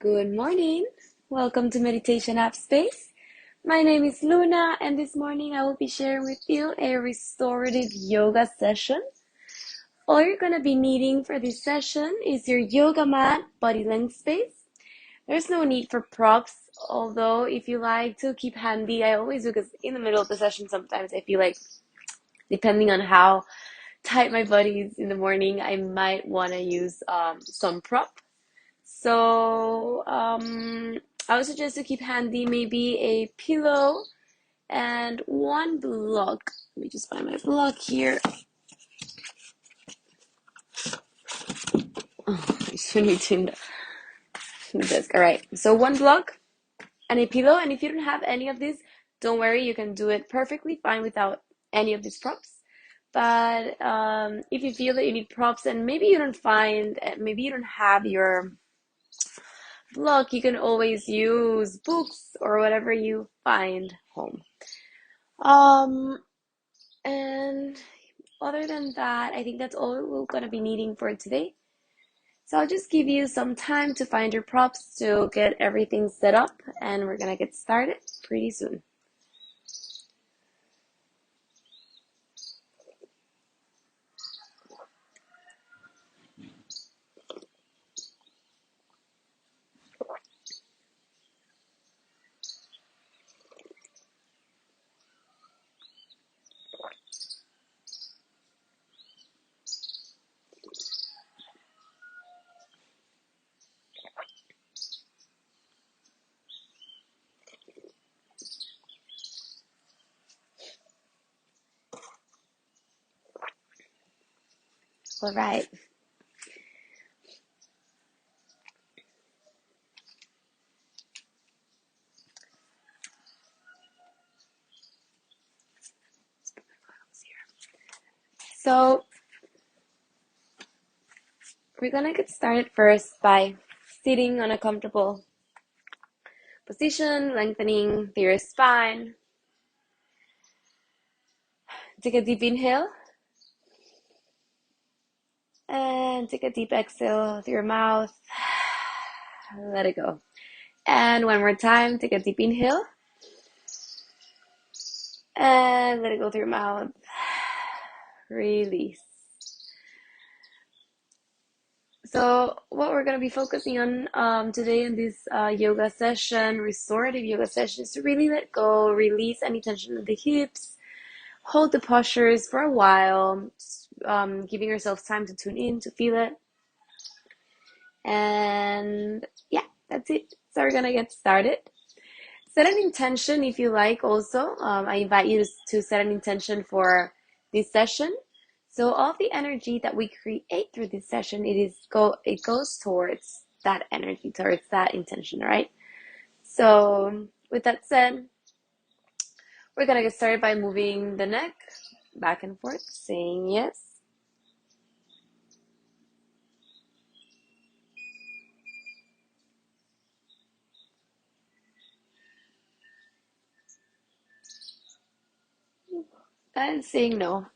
Good morning. Welcome to Meditation App Space. My name is Luna, and this morning I will be sharing with you a restorative yoga session. All you're going to be needing for this session is your yoga mat, body length space. There's no need for props, although if you like to keep handy, I always do, because in the middle of the session sometimes I feel like, depending on how tight my body is in the morning, I might want to use some prop. So I would suggest to keep handy maybe a pillow and one block. Let me just find my block here. Oh, I shouldn't be doing the desk. All right, so one block and a pillow. And if you don't have any of these, don't worry, you can do it perfectly fine without any of these props. But if you feel that you need props and maybe you don't have your block, you can always use books or whatever you find home. And other than that, I think that's all we're gonna be needing for today. So I'll just give you some time to find your props to get everything set up, and we're gonna get started pretty soon. All right. So we're gonna get started first by sitting on a comfortable position, lengthening your spine. Take a deep inhale and take a deep exhale through your mouth. Let it go. And one more time, take a deep inhale and let it go through your mouth. Release. So what we're going to be focusing on today in this yoga session, restorative yoga session, is to really let go, release any tension in the hips, hold the postures for a while, giving yourself time to tune in, to feel it. And yeah, that's it. So we're going to get started. Set an intention if you like also. I invite you to set an intention for this session. So all of the energy that we create through this session, it goes towards that energy, towards that intention, all right? So with that said, we're gonna get started by moving the neck back and forth, saying yes. And saying no.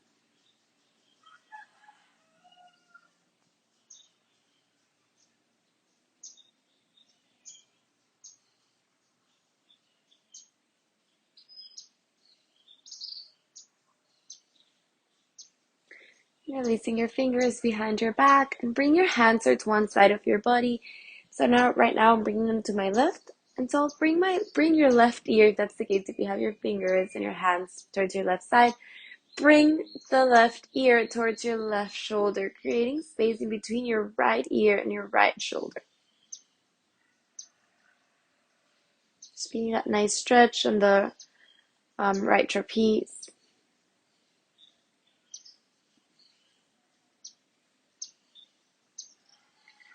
Releasing your fingers behind your back and bring your hands towards one side of your body. So right now I'm bringing them to my left. And so I'll bring your left ear, if that's the case, if you have your fingers and your hands towards your left side. Bring the left ear towards your left shoulder, creating space in between your right ear and your right shoulder. Just feeling that nice stretch on the right trapeze.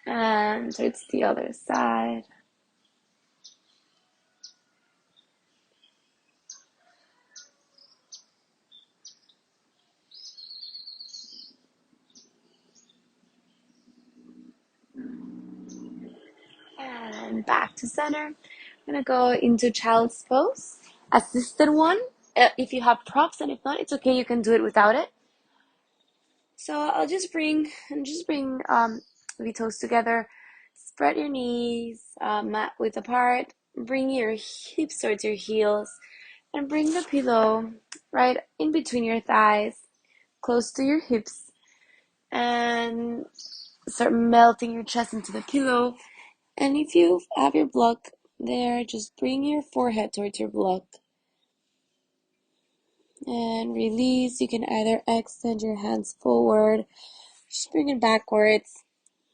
And towards the other side. And back to center. I'm going to go into child's pose. Assisted one, if you have props, and if not, it's okay, you can do it without it. So I'll just bring the toes together, spread your knees, mat width apart. Bring your hips towards your heels and bring the pillow right in between your thighs, close to your hips, and start melting your chest into the pillow. And if you have your block there, just bring your forehead towards your block and release. You can either extend your hands forward, just bring it backwards,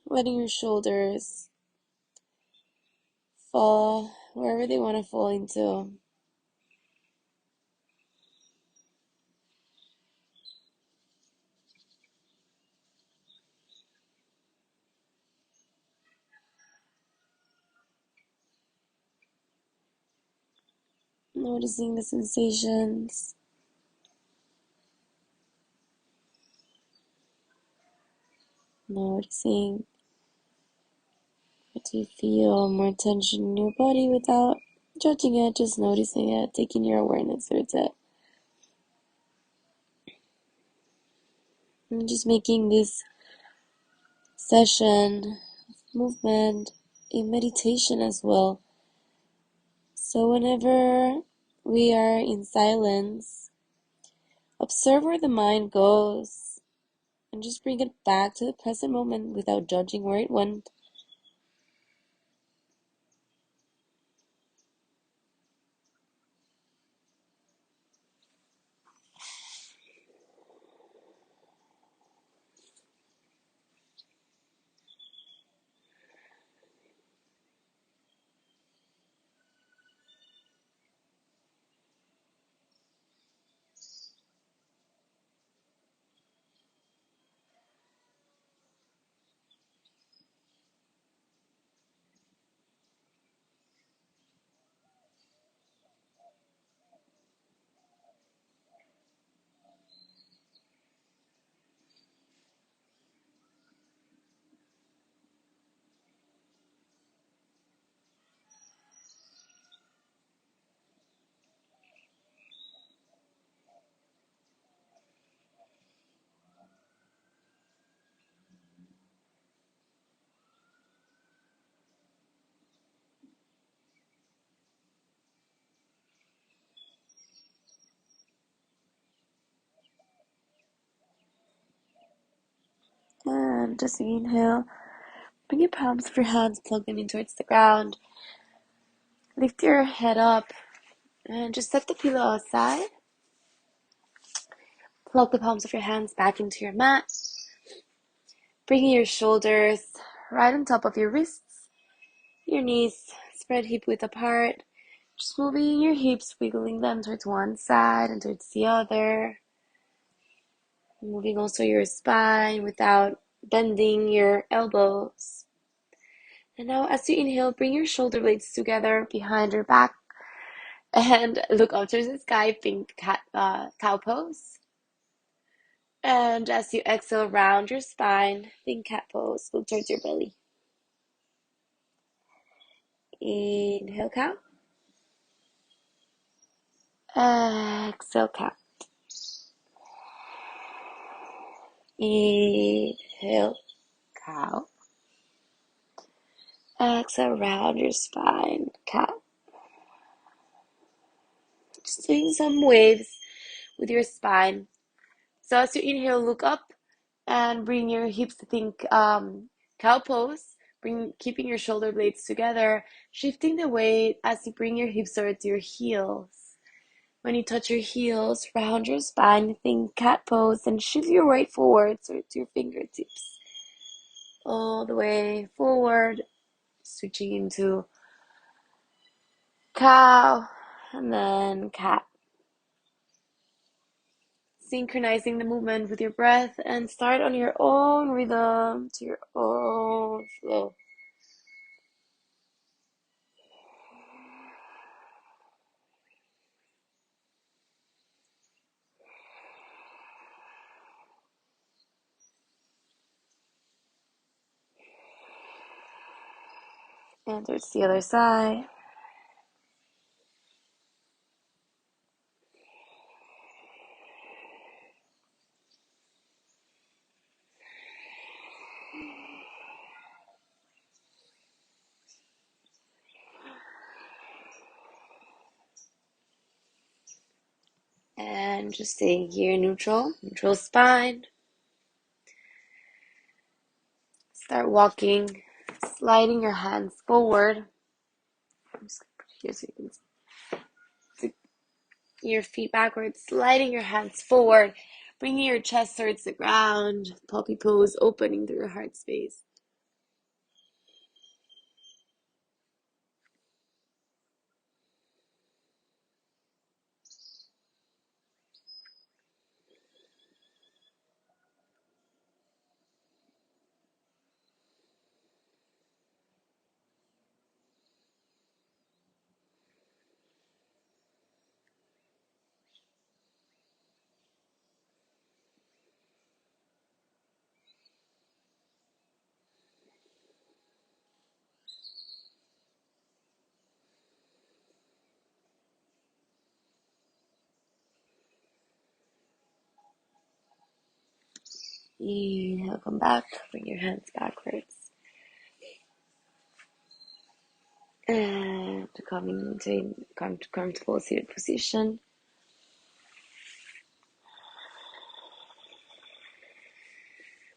letting your shoulders fall wherever they want to fall into. Noticing the sensations. Noticing what you feel, more tension in your body without judging it, just noticing it, taking your awareness towards it. And just making this session movement a meditation as well. So whenever we are in silence, observe where the mind goes and just bring it back to the present moment without judging where it went. And just inhale. Bring your palms of your hands, plug them in towards the ground. Lift your head up and just set the pillow aside. Plug the palms of your hands back into your mat. Bringing your shoulders right on top of your wrists. Your knees spread hip width apart. Just moving your hips, wiggling them towards one side and towards the other. Moving also your spine without bending your elbows. And now as you inhale, bring your shoulder blades together behind your back and look up towards the sky, think cow pose. And as you exhale, round your spine, think cat pose, look towards your belly. Inhale, cow. Exhale, cat. Inhale, cow. Exhale, round your spine, cat. Just doing some waves with your spine. So as you inhale, look up and bring your hips to think cow pose. Keeping your shoulder blades together, shifting the weight as you bring your hips towards your heels. When you touch your heels, round your spine, think cat pose, and shift your weight forward towards your fingertips. All the way forward, switching into cow, and then cat. Synchronizing the movement with your breath and start on your own rhythm, to your own flow. And towards the other side. And just staying here, neutral spine. Start walking, sliding your hands forward. I'm just gonna put it here so you can stick your feet backwards, sliding your hands forward, bringing your chest towards the ground, puppy pose, opening through your heart space. Inhale, come back, bring your hands backwards. And coming into a comfortable seated position.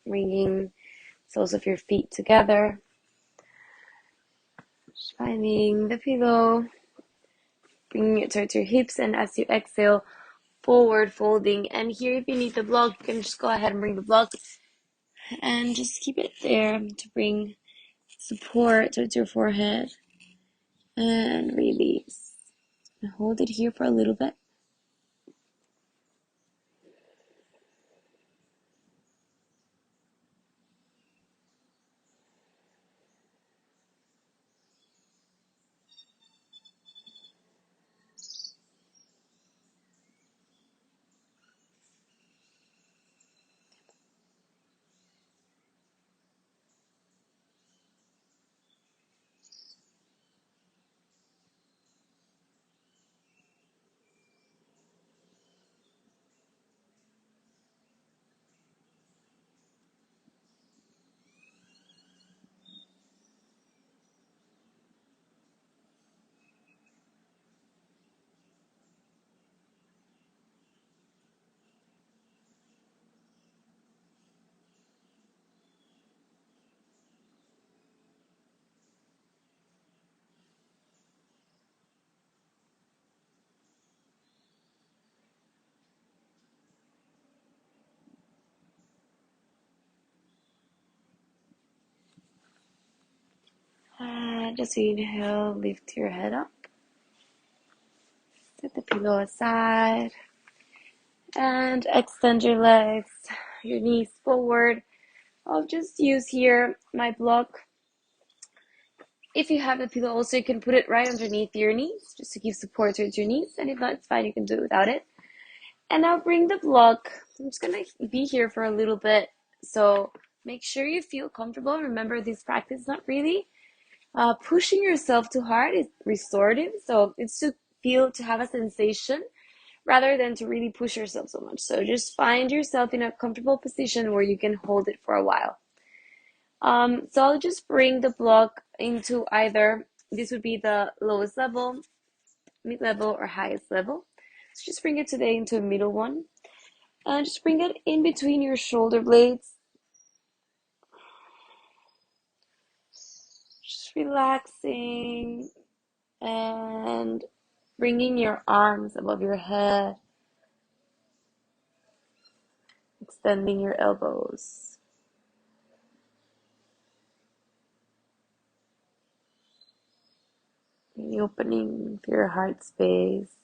Bringing soles of your feet together. Just finding the pillow. Bringing it towards your hips, and as you exhale, forward folding. And here, if you need the block, you can just go ahead and bring the block and just keep it there to bring support towards your forehead. And release. And hold it here for a little bit. And just inhale, lift your head up. Set the pillow aside. And extend your legs, your knees forward. I'll just use here my block. If you have the pillow also, you can put it right underneath your knees, just to give support towards your knees. And if not, it's fine, you can do it without it. And now bring the block. I'm just gonna be here for a little bit. So make sure you feel comfortable. Remember, this practice is not really pushing yourself too hard. It's restorative. So it's to have a sensation rather than to really push yourself so much. So just find yourself in a comfortable position where you can hold it for a while. So I'll just bring the block into either, this would be the lowest level, mid-level, or highest level. So just bring it today into a middle one. And just bring it in between your shoulder blades. Just relaxing and bringing your arms above your head. Extending your elbows. Really opening your heart space.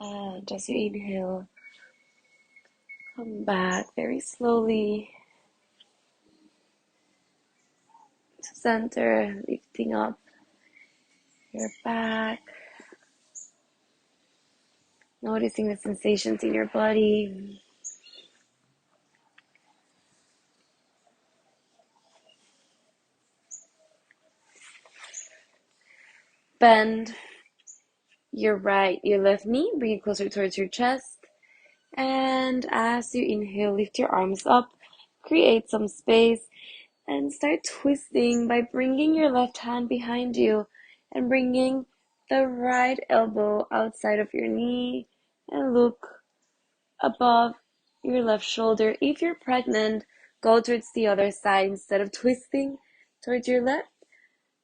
And as you inhale, come back very slowly to center, lifting up your back, noticing the sensations in your body. Bend your left knee, bring it closer towards your chest. And as you inhale, lift your arms up, create some space, and start twisting by bringing your left hand behind you and bringing the right elbow outside of your knee and look above your left shoulder. If you're pregnant, go towards the other side instead of twisting towards your left.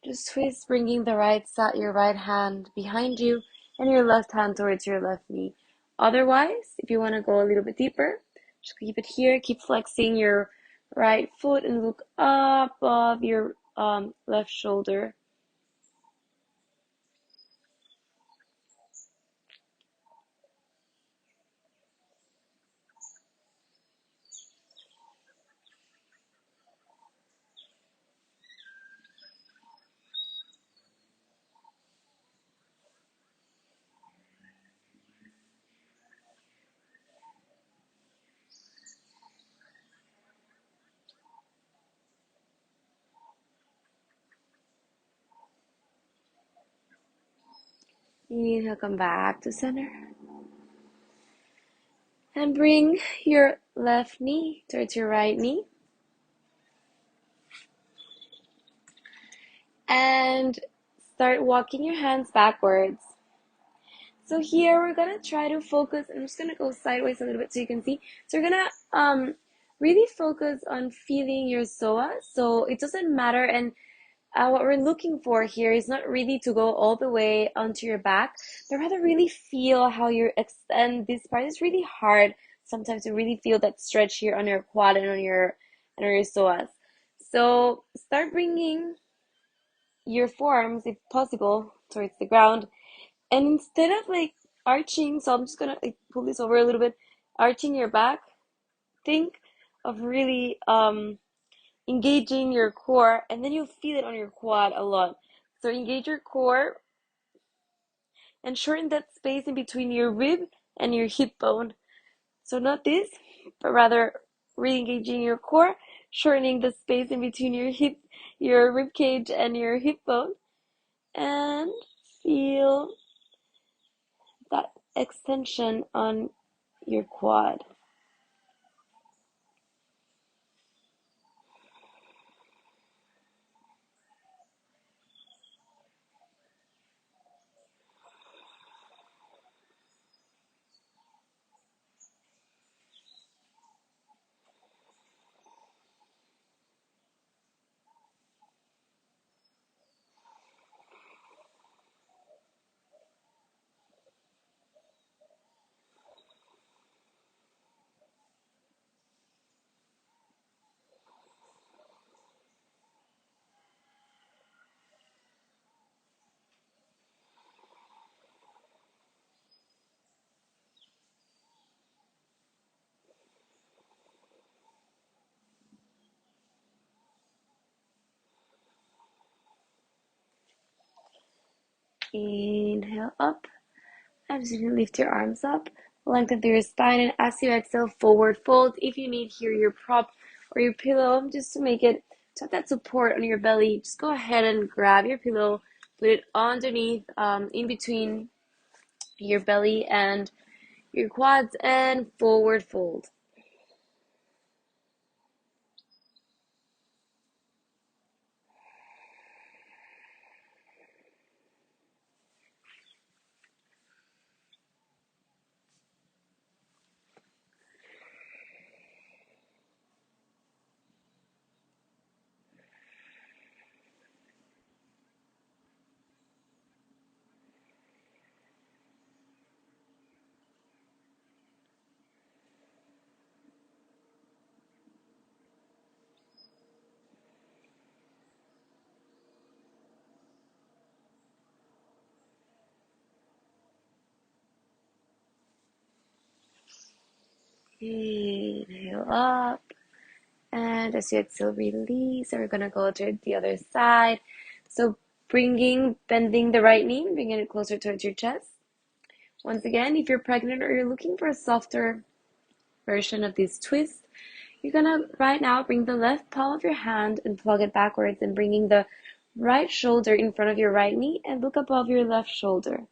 Just twist, bringing the right side, your right hand behind you and your left hand towards your left knee. Otherwise, if you want to go a little bit deeper, just keep it here. Keep flexing your right foot and look up above your left shoulder. Inhale, come back to center. And bring your left knee towards your right knee. And start walking your hands backwards. So here we're gonna try to focus. I'm just gonna go sideways a little bit so you can see. So we're gonna really focus on feeling your psoas. So it doesn't matter, and what we're looking for here is not really to go all the way onto your back, but rather really feel how you extend this part. It's really hard sometimes to really feel that stretch here on your quad and on your psoas. So start bringing your forearms, if possible, towards the ground. And instead of like arching, so I'm just gonna like pull this over a little bit, arching your back, think of really engaging your core, and then you'll feel it on your quad a lot. So engage your core and shorten that space in between your rib and your hip bone. So not this, but rather re-engaging your core, shortening the space in between your rib cage and your hip bone, and feel that extension on your quad. Inhale up. Absolutely lift your arms up. Lengthen through your spine, and as you exhale, forward fold. If you need here your prop or your pillow, just to make it, to have that support on your belly, just go ahead and grab your pillow, put it underneath, in between your belly and your quads, and forward fold. Inhale up. And as you exhale, release. And we're going to go to the other side. So bending the right knee, bringing it closer towards your chest. Once again, if you're pregnant or you're looking for a softer version of this twist, you're going to right now bring the left palm of your hand and plug it backwards and bringing the right shoulder in front of your right knee and look above your left shoulder.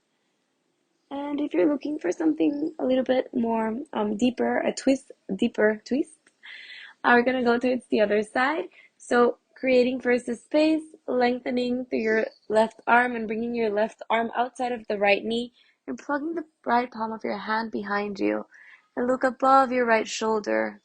And if you're looking for something a little bit more deeper twist, we're going to go towards the other side. So creating first a space, lengthening through your left arm and bringing your left arm outside of the right knee and plugging the right palm of your hand behind you and look above your right shoulder.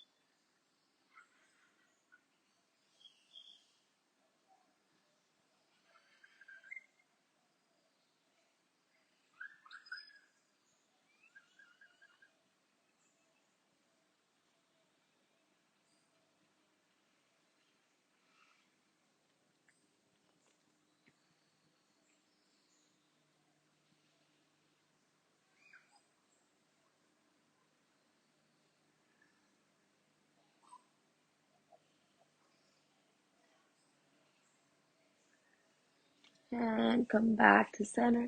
And come back to center.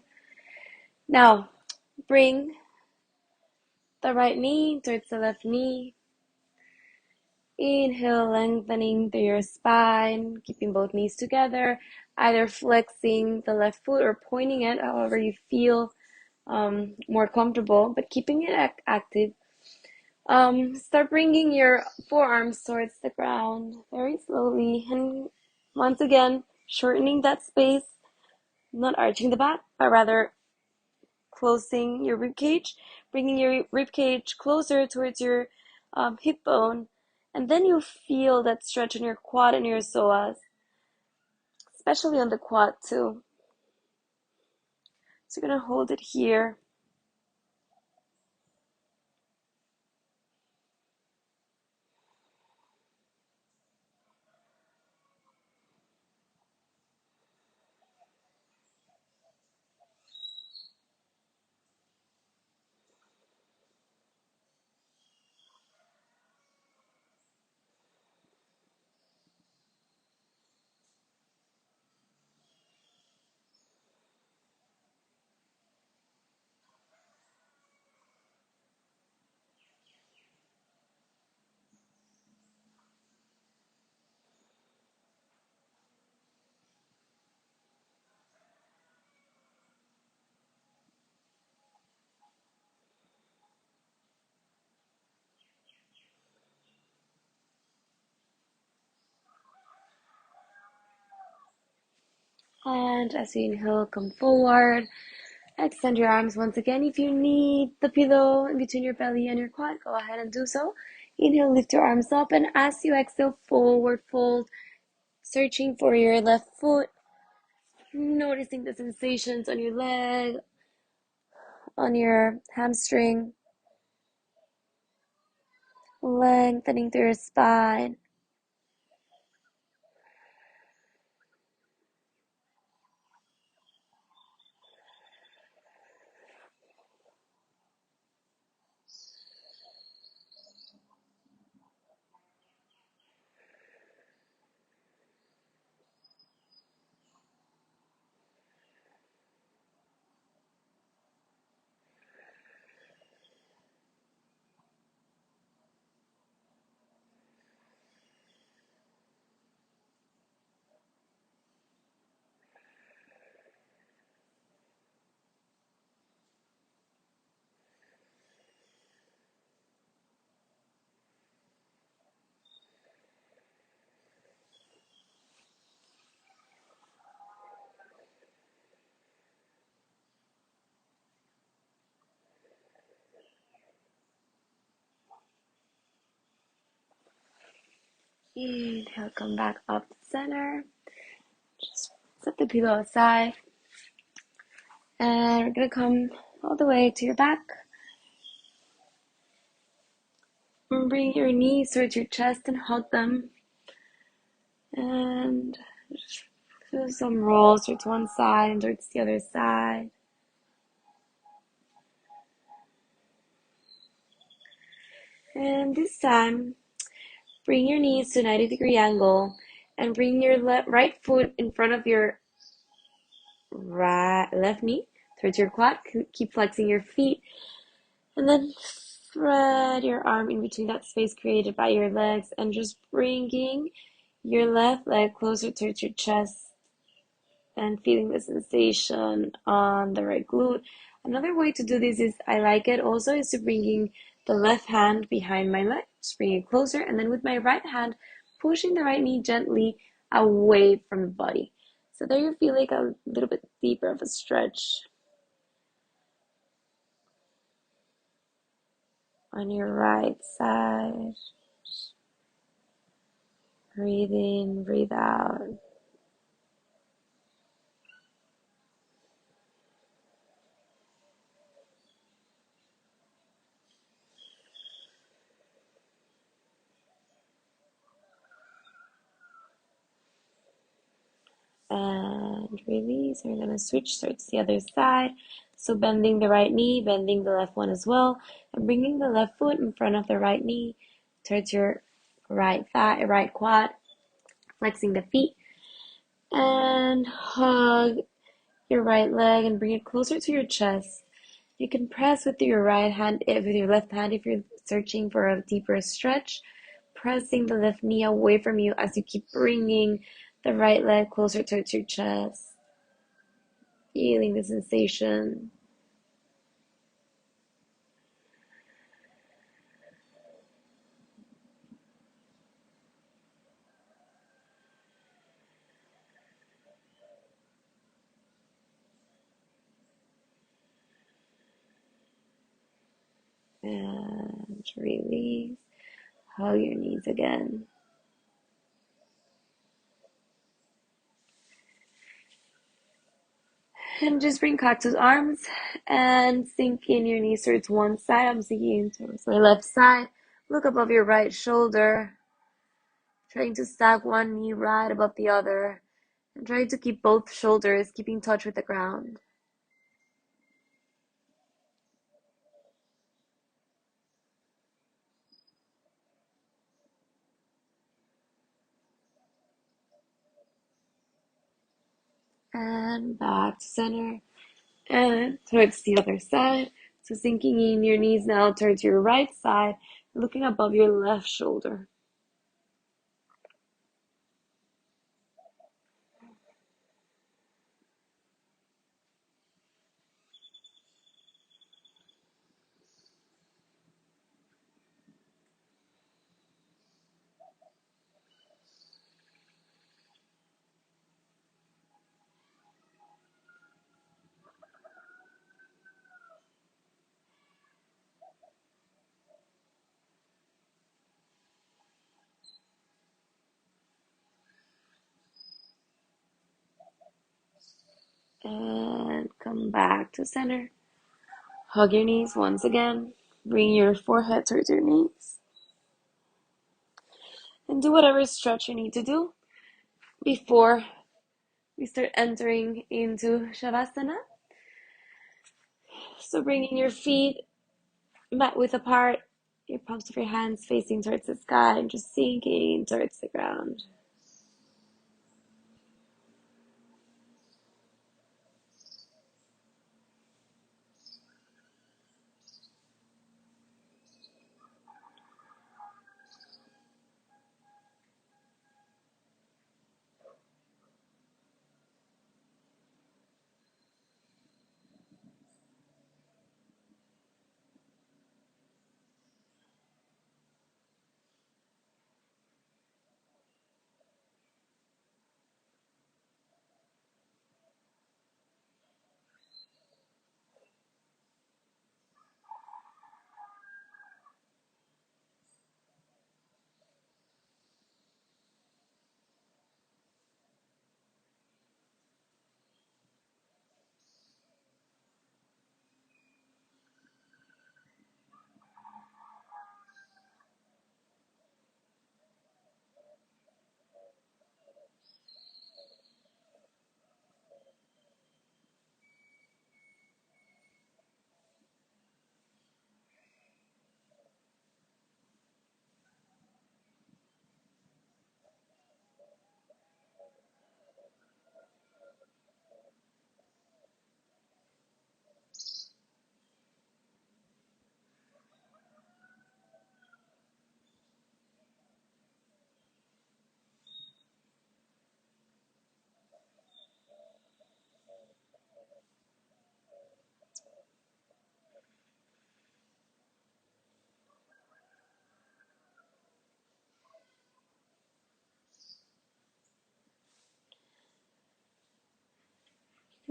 Now, bring the right knee towards the left knee. Inhale, lengthening through your spine, keeping both knees together, either flexing the left foot or pointing it, however you feel more comfortable, but keeping it active. Start bringing your forearms towards the ground very slowly, and once again, shortening that space, not arching the back, but rather closing your rib cage, bringing your rib cage closer towards your hip bone, and then you feel that stretch in your quad and your psoas, especially on the quad too. So you're gonna hold it here. And as you inhale, come forward. Extend your arms once again. If you need the pillow in between your belly and your quad, go ahead and do so. Inhale, lift your arms up, and as you exhale, forward fold, searching for your left foot, noticing the sensations on your leg, on your hamstring, lengthening through your spine. Inhale, come back up to center. Just set the pillow aside. And we're going to come all the way to your back. And bring your knees towards your chest and hug them. And just do some rolls towards one side and towards the other side. And this time, bring your knees to a 90-degree angle and bring your right foot in front of your left knee towards your quad. Keep flexing your feet and then thread your arm in between that space created by your legs and just bringing your left leg closer towards your chest and feeling the sensation on the right glute. Another way to do this is, I like it also, is to bringing the left hand behind my leg, just bring it closer, and then with my right hand, pushing the right knee gently away from the body. So there you feel like a little bit deeper of a stretch on your right side. Breathe in, breathe out. And release. We're going to switch towards the other side. So bending the right knee, bending the left one as well, and bringing the left foot in front of the right knee towards your right thigh, right quad, flexing the feet, and hug your right leg and bring it closer to your chest. You can press with your right hand, with your left hand if you're searching for a deeper stretch, pressing the left knee away from you as you keep bringing the right leg closer towards your chest. Feeling the sensation. And release. Hug your knees again. And just bring cactus arms and sink in your knees towards one side. I'm sinking towards my left side. Look above your right shoulder. Trying to stack one knee right above the other. And trying to keep both shoulders keeping touch with the ground. And back to center. And towards the other side. So sinking in your knees now towards your right side, looking above your left shoulder. And come back to center. Hug your knees once again. Bring your forehead towards your knees. And do whatever stretch you need to do before we start entering into Shavasana. So bringing your feet mat width apart, your palms of your hands facing towards the sky and just sinking towards the ground.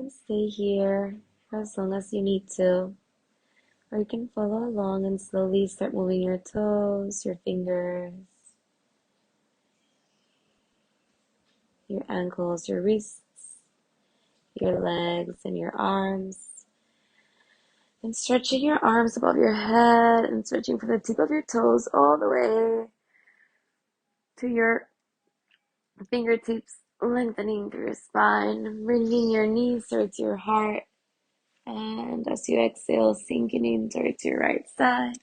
can stay here for as long as you need to, or you can follow along and slowly start moving your toes, your fingers, your ankles, your wrists, your legs, and your arms. And stretching your arms above your head and stretching from the tip of your toes all the way to your fingertips, lengthening through your spine, bringing your knees towards your heart. And as you exhale, sinking in towards your right side.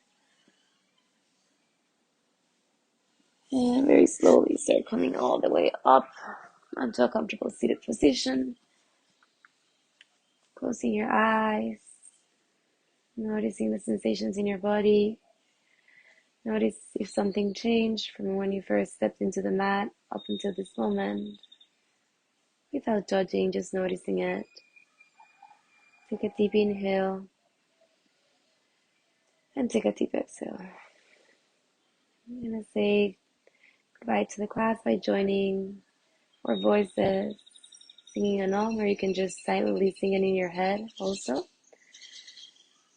And very slowly start coming all the way up onto a comfortable seated position. Closing your eyes. Noticing the sensations in your body. Notice if something changed from when you first stepped into the mat up until this moment. Without judging, just noticing it. Take a deep inhale. And take a deep exhale. I'm going to say goodbye to the class by joining our voices, singing a Om, or you can just silently sing it in your head also.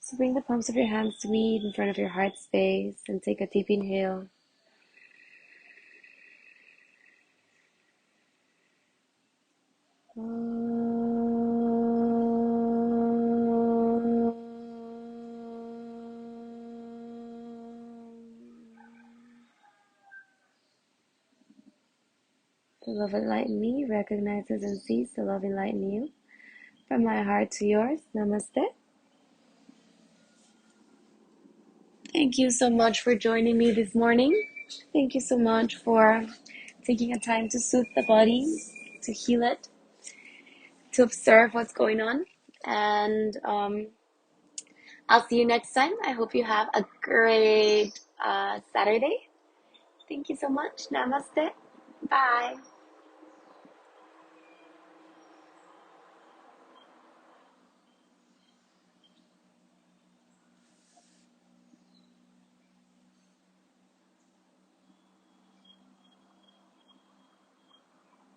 So bring the palms of your hands to meet in front of your heart space and take a deep inhale. The love enlighten me recognizes and sees the love enlighten you. From my heart to yours, namaste. Thank you so much for joining me this morning. Thank you so much for taking a time to soothe the body, to heal it, to observe what's going on. And I'll see you next time. I hope you have a great Saturday. Thank you so much. Namaste. Bye.